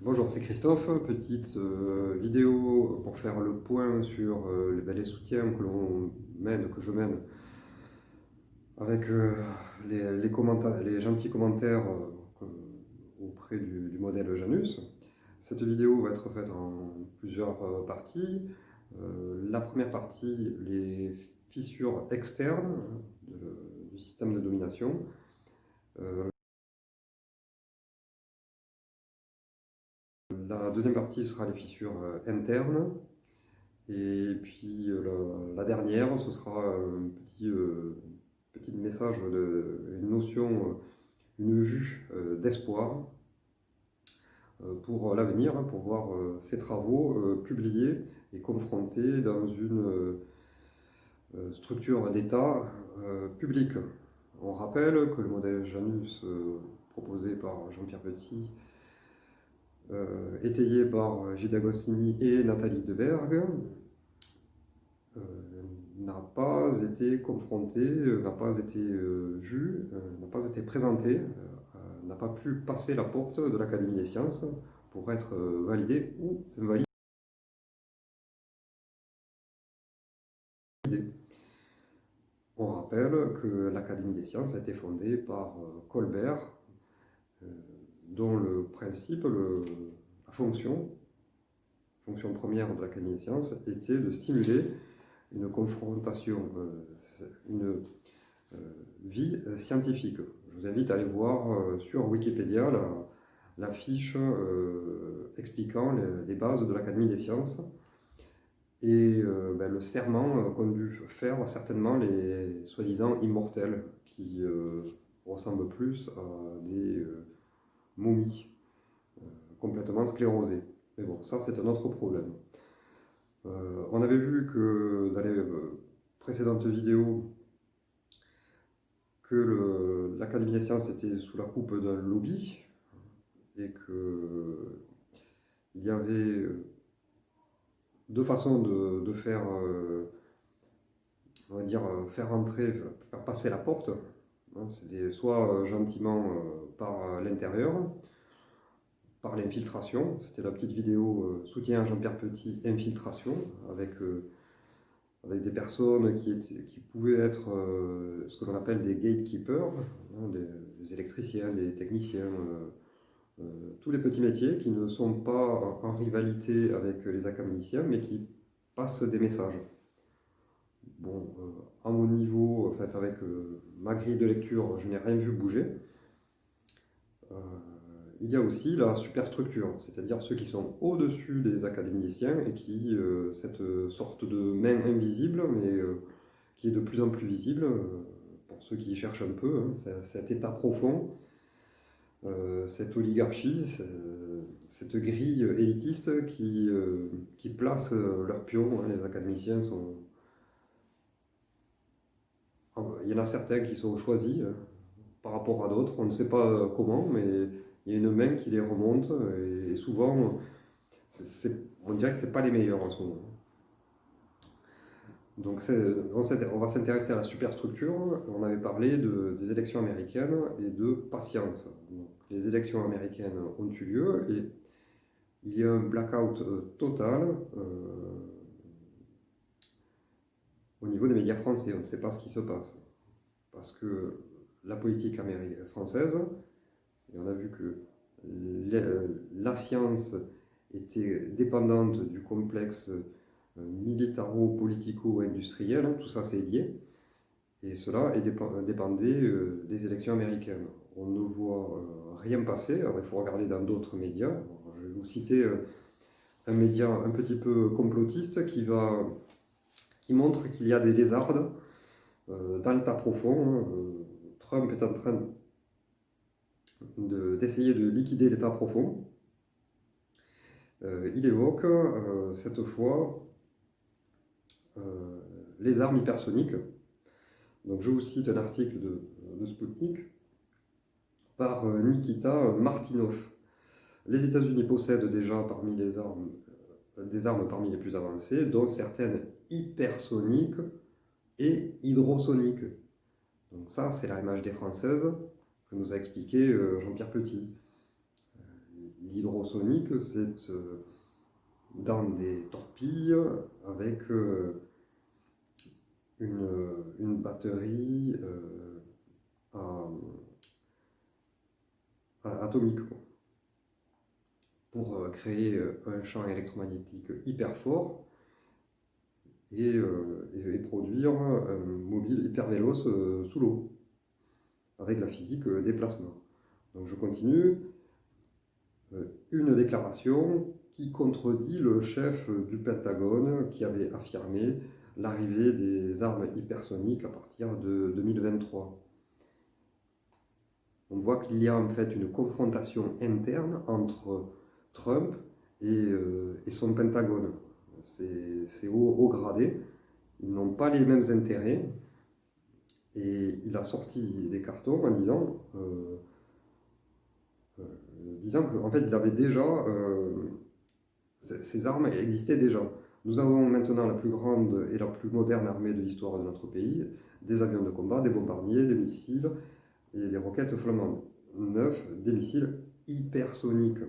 Bonjour, c'est Christophe. Petite vidéo pour faire le point sur les soutiens que je mène avec les gentils commentaires auprès du modèle Janus. Cette vidéo va être faite en plusieurs parties. La première partie, les fissures externes du système de domination. Euh, la deuxième partie sera les fissures internes. Et puis la dernière, ce sera un petit message, une notion, une vue d'espoir pour l'avenir, pour voir ces travaux publiés et confrontés dans une structure d'État publique. On rappelle que le modèle Janus proposé par Jean-Pierre Petit, étayé par Gilles Agostini et Nathalie Debergue, euh, n'a pas été confronté, n'a pas été vu, n'a pas été présenté, n'a pas pu passer la porte de l'Académie des sciences pour être validé ou invalidé. On rappelle que l'Académie des sciences a été fondée par Colbert, euh, dont le principe, la fonction première de l'Académie des sciences était de stimuler une confrontation, une vie scientifique. Je vous invite à aller voir sur Wikipédia la fiche expliquant les bases de l'Académie des sciences et le serment qu'ont dû faire certainement les soi-disant immortels qui ressemblent plus à des momies complètement sclérosées. Mais bon, ça c'est un autre problème. On avait vu que dans les précédentes vidéos que l'Académie des sciences était sous la coupe d'un lobby et qu'il y avait deux façons de faire, on va dire, faire entrer, faire passer la porte. C'était soit gentiment par l'intérieur, par l'infiltration. C'était la petite vidéo soutien à Jean-Pierre Petit, infiltration, avec des personnes qui pouvaient être ce que l'on appelle des gatekeepers, des électriciens, des techniciens, tous les petits métiers qui ne sont pas en rivalité avec les académiciens, mais qui passent des messages. Bon, à mon niveau, en fait, avec ma grille de lecture, je n'ai rien vu bouger. Il y a aussi la superstructure, c'est-à-dire ceux qui sont au-dessus des académiciens et qui, cette sorte de main invisible, mais qui est de plus en plus visible, pour ceux qui cherchent un peu, cet état profond, cette oligarchie, cette grille élitiste qui place leurs pions. Les académiciens sont... Il y en a certains qui sont choisis par rapport à d'autres, on ne sait pas comment, mais il y a une main qui les remonte et souvent, on dirait que ce n'est pas les meilleurs en ce moment. Donc on va s'intéresser à la superstructure. On avait parlé des élections américaines et de patience. Donc, les élections américaines ont eu lieu et il y a un blackout total au niveau des médias français. On ne sait pas ce qui se passe. Parce que la politique française, et on a vu que la science était dépendante du complexe militaro-politico-industriel, tout ça c'est lié, et cela dépendait des élections américaines. On ne voit rien passer, alors il faut regarder dans d'autres médias. Alors, je vais vous citer un média un petit peu complotiste qui montre qu'il y a des lézardes dans le tas profond. Trump est en train d'essayer de liquider l'État profond. Il évoque cette fois les armes hypersoniques. Donc je vous cite un article de Sputnik par Nikita Martinov. Les États-Unis possèdent déjà des armes parmi les plus avancées, dont certaines hypersoniques et hydrosoniques. Donc ça, c'est la MHD française que nous a expliqué Jean-Pierre Petit. L'hydrosonique, c'est dans des torpilles avec une batterie atomique, quoi, pour créer un champ électromagnétique hyper fort et produire un mobile hyper véloce sous l'eau, avec la physique des plasmas. Donc je continue. Une déclaration qui contredit le chef du Pentagone qui avait affirmé l'arrivée des armes hypersoniques à partir de 2023. On voit qu'il y a en fait une confrontation interne entre Trump et son Pentagone. C'est haut gradé, ils n'ont pas les mêmes intérêts, et il a sorti des cartons en disant qu'en fait il avait déjà, ces armes existaient déjà. Nous avons maintenant la plus grande et la plus moderne armée de l'histoire de notre pays, des avions de combat, des bombardiers, des missiles et des roquettes Flamand 9, des missiles hypersoniques.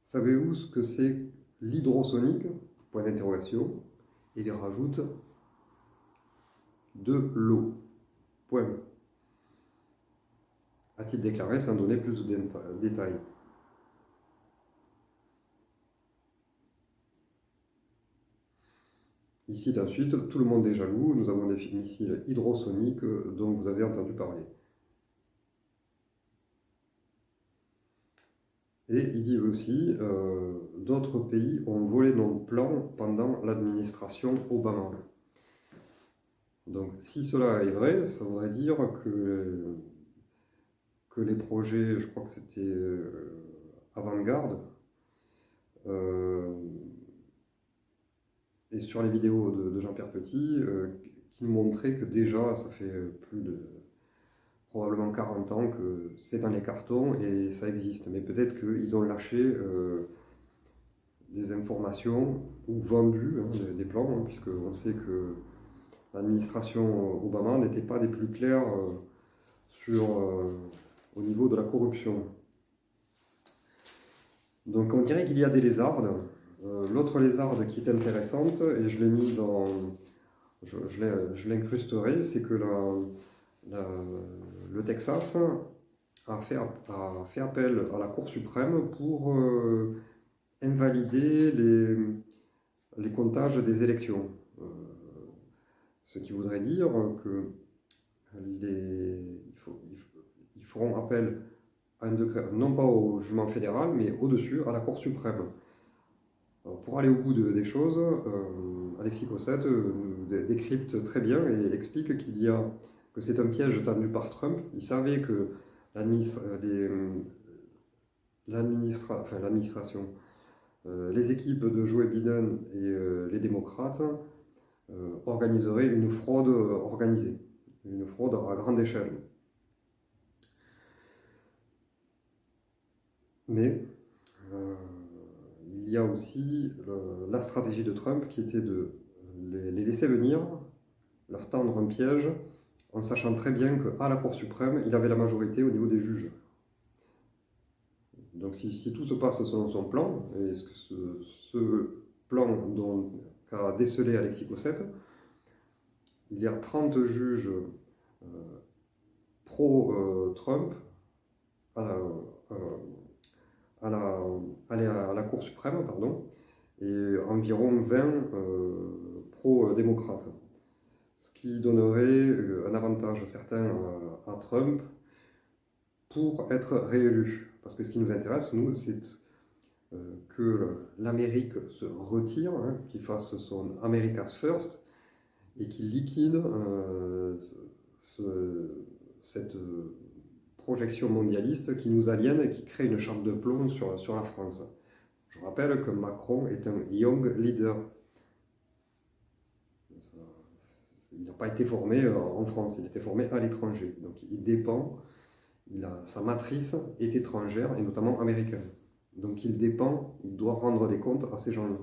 Savez-vous ce que c'est l'hydrosonique? Point d'interrogation. Et il rajoute de l'eau. Point. A-t-il déclaré sans donner plus de détails. Il cite ensuite: tout le monde est jaloux, nous avons des missiles hydrosoniques dont vous avez entendu parler. Et il dit aussi, d'autres pays ont volé nos plans pendant l'administration Obama. Donc si cela est vrai, ça voudrait dire que les projets, je crois que c'était Avant-Garde, et sur les vidéos de Jean-Pierre Petit, qui nous montraient que déjà, ça fait plus de probablement 40 ans que c'est dans les cartons et ça existe. Mais peut-être qu'ils ont lâché des informations ou vendu des plans, hein, puisqu'on sait que l'administration Obama n'était pas des plus clairs au niveau de la corruption. Donc on dirait qu'il y a des lézardes. L'autre lézarde qui est intéressante, et je l'ai mise je l'incrusterai, c'est que le Texas a fait appel à la Cour suprême pour invalider les comptages des élections. Ce qui voudrait dire qu'ils feront appel à un décret, non pas au jugement fédéral, mais au-dessus, à la Cour suprême. Alors, pour aller au bout des choses, Alexis Cossette décrypte très bien et explique que c'est un piège tendu par Trump. Il savait que l'administration, les équipes de Joe Biden et les démocrates organiseraient une fraude organisée, une fraude à grande échelle. Mais il y a aussi la stratégie de Trump qui était de les laisser venir, leur tendre un piège, en sachant très bien qu'à la Cour suprême, il avait la majorité au niveau des juges. Donc si tout se passe selon son plan, et ce plan qu'a décelé Alexis Cossette, il y a 30 juges pro-Trump à la Cour suprême, pardon, et environ 20 pro-démocrates. Ce qui donnerait un avantage certain à Trump pour être réélu. Parce que ce qui nous intéresse, nous, c'est que l'Amérique se retire, hein, qu'il fasse son America's First, et qu'il liquide cette projection mondialiste qui nous aliène et qui crée une chape de plomb sur la France. Je rappelle que Macron est un young leader. Il n'a pas été formé en France, il a été formé à l'étranger. Donc il dépend, sa matrice est étrangère et notamment américaine. Donc il doit rendre des comptes à ces gens-là.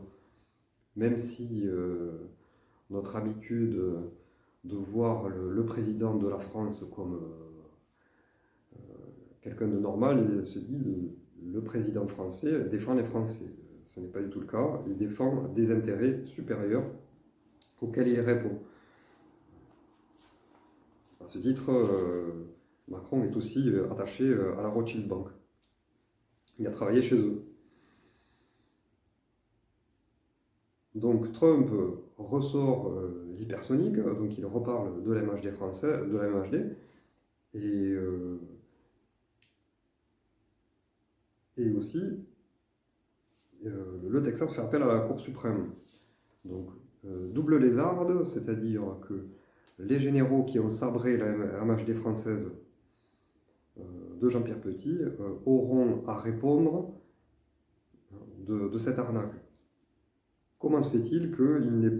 Même si notre habitude de voir le président de la France comme quelqu'un de normal il se dit le président français défend les Français. Ce n'est pas du tout le cas. Il défend des intérêts supérieurs auxquels il répond. À ce titre, Macron est aussi attaché à la Rothschild Bank. Il a travaillé chez eux. Donc Trump ressort l'hypersonique, donc il reparle de la MHD français, de la MHD, et aussi le Texas fait appel à la Cour suprême. Donc double lézarde, c'est-à-dire que les généraux qui ont sabré la MHD française de Jean-Pierre Petit auront à répondre de cette arnaque. Comment se fait-il qu'il n'ait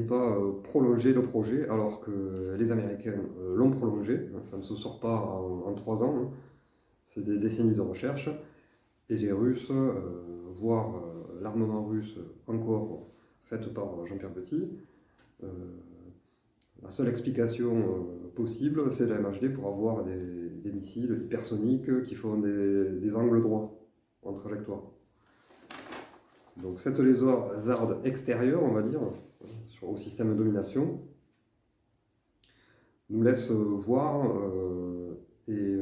pas prolongé le projet alors que les Américains l'ont prolongé? Ça ne se sort pas en 3 ans, hein. C'est des décennies de recherche. Et les Russes, voire l'armement russe encore fait par Jean-Pierre Petit, la seule explication possible, c'est la MHD pour avoir des missiles hypersoniques qui font des angles droits en trajectoire. Donc cette lézarde extérieure, on va dire, au système de domination, nous laisse voir et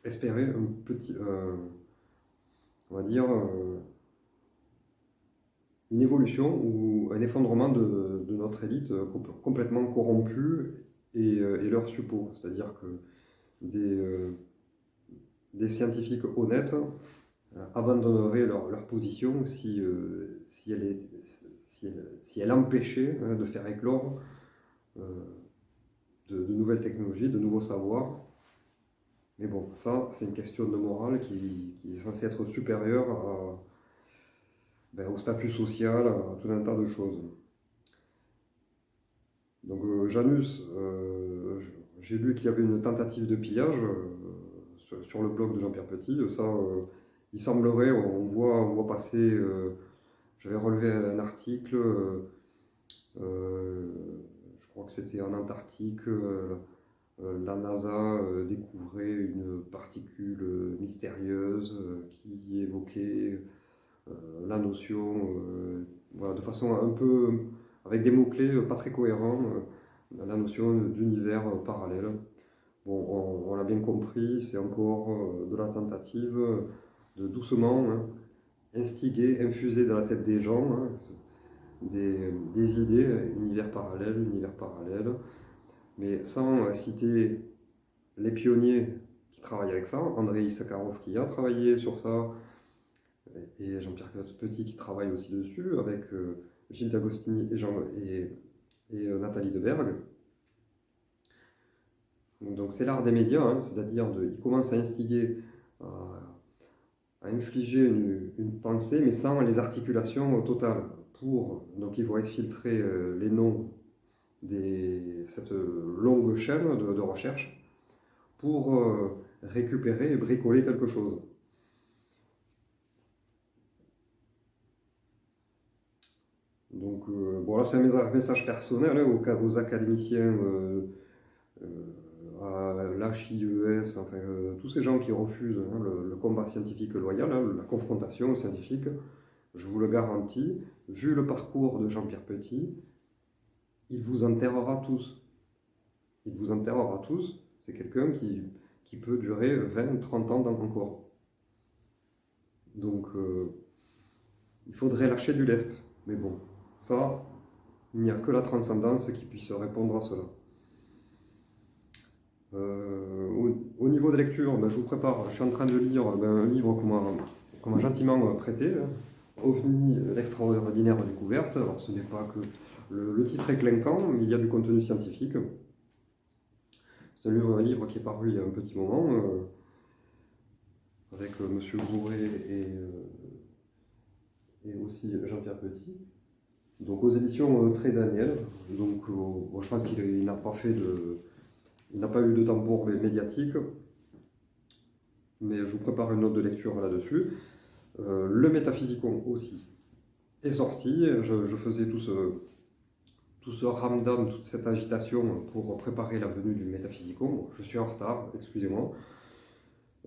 espérer un petit, on va dire, une évolution ou un effondrement de notre élite complètement corrompue et leur suppôt. C'est-à-dire que des scientifiques honnêtes abandonneraient leur position si elle empêchait de faire éclore de nouvelles technologies, de nouveaux savoirs. Mais bon, ça, c'est une question de morale qui est censée être supérieure au statut social, à tout un tas de choses. Donc Janus, j'ai lu qu'il y avait une tentative de pillage sur le blog de Jean-Pierre Petit. Ça, il semblerait, on voit passer, j'avais relevé un article, je crois que c'était en Antarctique, la NASA découvrait une particule mystérieuse qui évoquait la notion, voilà, de façon un peu, avec des mots-clés pas très cohérents, la notion d'univers parallèle. Bon, on l'a bien compris, c'est encore de la tentative de doucement instiguer, infuser dans la tête des gens des idées, univers parallèle, mais sans citer les pionniers qui travaillent avec ça, Andrei Sakharov qui a travaillé sur ça, et Jean-Pierre Petit qui travaille aussi dessus, avec Gilles D'Agostini et Nathalie Debergue. Donc c'est l'art des médias, c'est-à-dire ils commencent à instiguer, à infliger une pensée, mais sans les articulations totales. Donc ils vont exfiltrer les noms cette longue chaîne de recherche pour récupérer et bricoler quelque chose. Donc bon, là c'est un message personnel aux académiciens, à l'HIES, enfin tous ces gens qui refusent le combat scientifique loyal, la confrontation scientifique. Je vous le garantis, vu le parcours de Jean-Pierre Petit, il vous enterrera tous. Il vous enterrera tous. C'est quelqu'un qui peut durer 20, 30 ans encore. Donc, il faudrait lâcher du lest. Mais bon, ça, il n'y a que la transcendance qui puisse répondre à cela. Au niveau de lecture, je vous prépare, je suis en train de lire un livre qu'on m'a gentiment prêté, OVNI, l'extraordinaire découverte. Alors ce n'est pas que le titre est clinquant, mais il y a du contenu scientifique. C'est un livre qui est paru il y a un petit moment, avec M. Bourré et aussi Jean-Pierre Petit. Donc aux éditions Très Daniel. Donc je pense qu'il n'a pas il n'a pas eu de tambour médiatique, mais je vous prépare une note de lecture là-dessus. Le Métaphysicon aussi est sorti. Je faisais tout tout ce ramdam, toute cette agitation pour préparer la venue du métaphysico. Bon, je suis en retard, excusez-moi.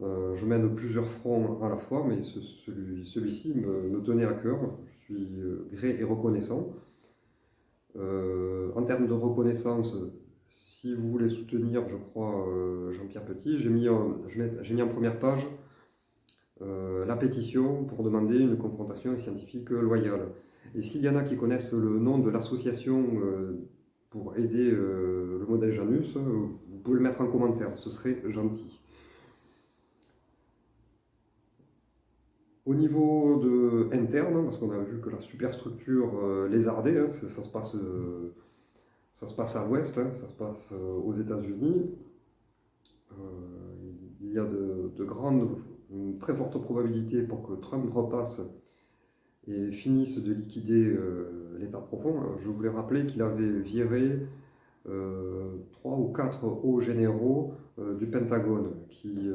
Je mène plusieurs fronts à la fois, mais celui-ci me tenait à cœur. Je suis gré et reconnaissant. En termes de reconnaissance, si vous voulez soutenir, je crois, Jean-Pierre Petit, j'ai mis en première page la pétition pour demander une confrontation scientifique loyale. Et s'il y en a qui connaissent le nom de l'association pour aider le modèle Janus, vous pouvez le mettre en commentaire, ce serait gentil. Au niveau interne, parce qu'on a vu que la superstructure lézardée, hein, ça se passe à l'ouest, hein, ça se passe aux États-Unis. Il y a une très forte probabilité pour que Trump repasse et finisse de liquider l'État profond. Je voulais rappeler qu'il avait viré 3 ou 4 hauts généraux du Pentagone qui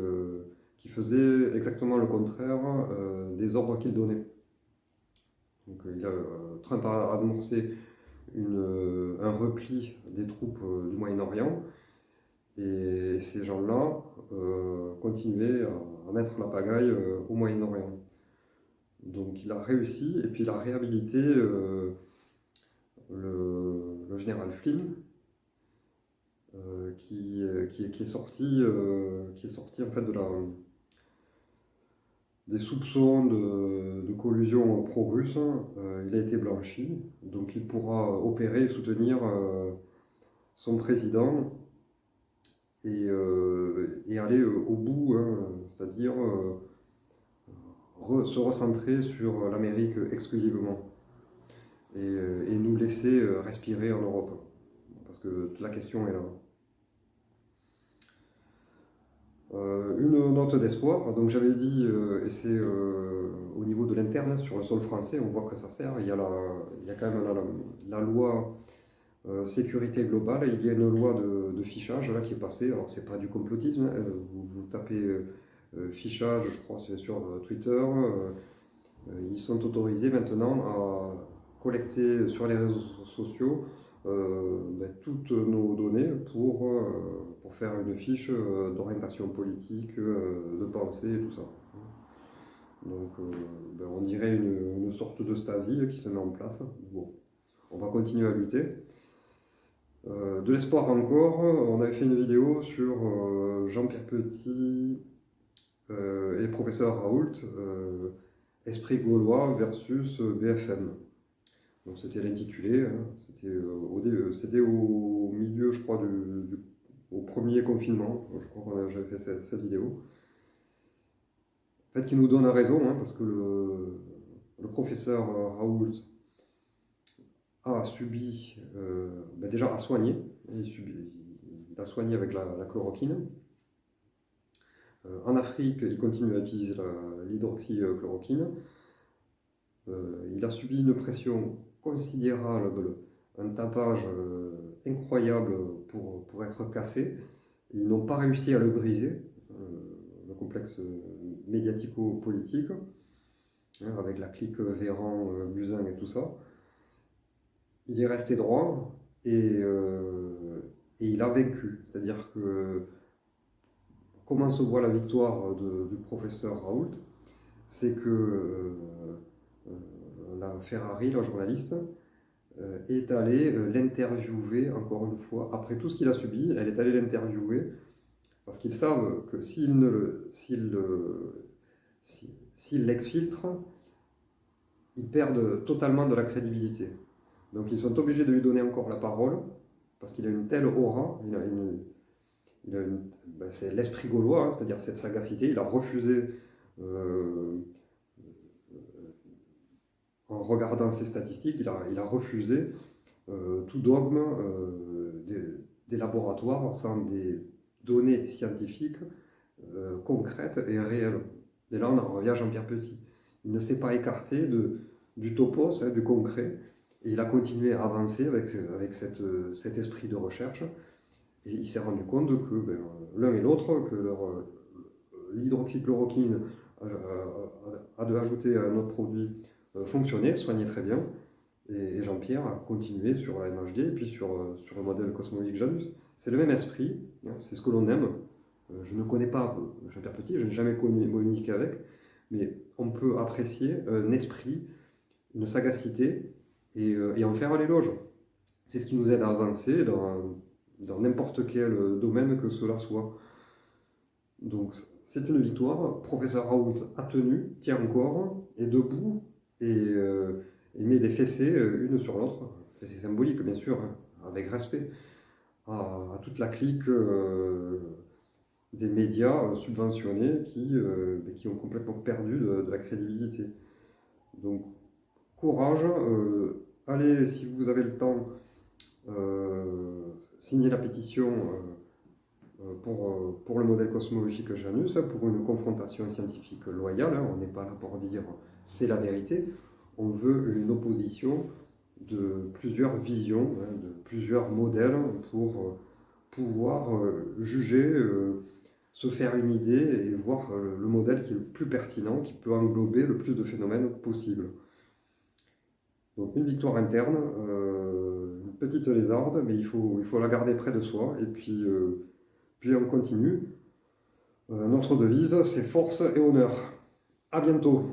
faisaient exactement le contraire des ordres qu'il donnait. Donc, Trump a amorcé un repli des troupes du Moyen-Orient et ces gens-là continuaient à mettre la pagaille au Moyen-Orient. Donc il a réussi et puis il a réhabilité le général Flynn qui est sorti en fait des soupçons de collusion pro-russe. Il a été blanchi, donc il pourra opérer et soutenir son président et aller au bout, hein, c'est-à-dire se recentrer sur l'Amérique exclusivement et nous laisser respirer en Europe, parce que toute la question est là. Une note d'espoir, donc j'avais dit, et c'est au niveau de l'interne, sur le sol français, on voit que ça sert. Il y a quand même la loi sécurité globale, il y a une loi de fichage là, qui est passée. Alors c'est pas du complotisme, hein, vous tapez fichage, je crois c'est sur Twitter, ils sont autorisés maintenant à collecter sur les réseaux sociaux toutes nos données pour faire une fiche d'orientation politique, de pensée et tout ça. Donc on dirait une sorte de Stasi qui se met en place. Bon, on va continuer à lutter. De l'espoir encore, on avait fait une vidéo sur Jean-Pierre Petit et professeur Raoult, Esprit gaulois versus BFM. Donc c'était l'intitulé, hein, c'était au milieu, je crois, au premier confinement, je crois qu'on j'avais fait cette vidéo. En fait, qui nous donne raison, hein, parce que le professeur Raoult a subi, déjà a soigné, il a soigné avec la chloroquine. En Afrique, il continue à utiliser l'hydroxychloroquine. Il a subi une pression considérable, un tapage incroyable pour être cassé. Ils n'ont pas réussi à le briser, le complexe médiatico-politique, hein, avec la clique Véran, Buzyn et tout ça. Il est resté droit et il a vaincu. C'est-à-dire que comment se voit la victoire du professeur Raoult, c'est que la Ferrari, la journaliste, est allée l'interviewer encore une fois. Après tout ce qu'il a subi, elle est allée l'interviewer parce qu'ils savent que s'ils l'exfiltrent, ils perdent totalement de la crédibilité. Donc ils sont obligés de lui donner encore la parole parce qu'il a une telle aura, c'est l'esprit gaulois, hein, c'est-à-dire cette sagacité. Il a refusé, en regardant ses statistiques, il a refusé tout dogme des laboratoires sans des données scientifiques concrètes et réelles. Et là, on en revient à Jean-Pierre Petit. Il ne s'est pas écarté du topos, hein, du concret, et il a continué à avancer avec cet esprit de recherche. Et il s'est rendu compte que l'un et l'autre, que l'hydroxychloroquine a ajouté un autre produit, fonctionnait, soignait très bien. Et Jean-Pierre a continué sur la MHD et puis sur le modèle cosmologique Janus. C'est le même esprit, hein, c'est ce que l'on aime. Je ne connais pas Jean-Pierre Petit, je n'ai jamais communiqué avec, mais on peut apprécier un esprit, une sagacité et en faire l'éloge. C'est ce qui nous aide à avancer dans n'importe quel domaine que cela soit. Donc c'est une victoire. Professeur Raoult a tenu, tient encore, est debout et met des fessées une sur l'autre. Fessées symboliques bien sûr, hein, avec respect à toute la clique des médias subventionnés qui ont complètement perdu de la crédibilité. Donc courage, allez si vous avez le temps, signer la pétition pour le modèle cosmologique Janus, pour une confrontation scientifique loyale. On n'est pas là pour dire c'est la vérité. On veut une opposition de plusieurs visions, de plusieurs modèles pour pouvoir juger, se faire une idée et voir le modèle qui est le plus pertinent, qui peut englober le plus de phénomènes possible. Donc une victoire interne, une petite lézarde, mais il faut la garder près de soi et puis on continue. Notre devise, c'est force et honneur. À bientôt.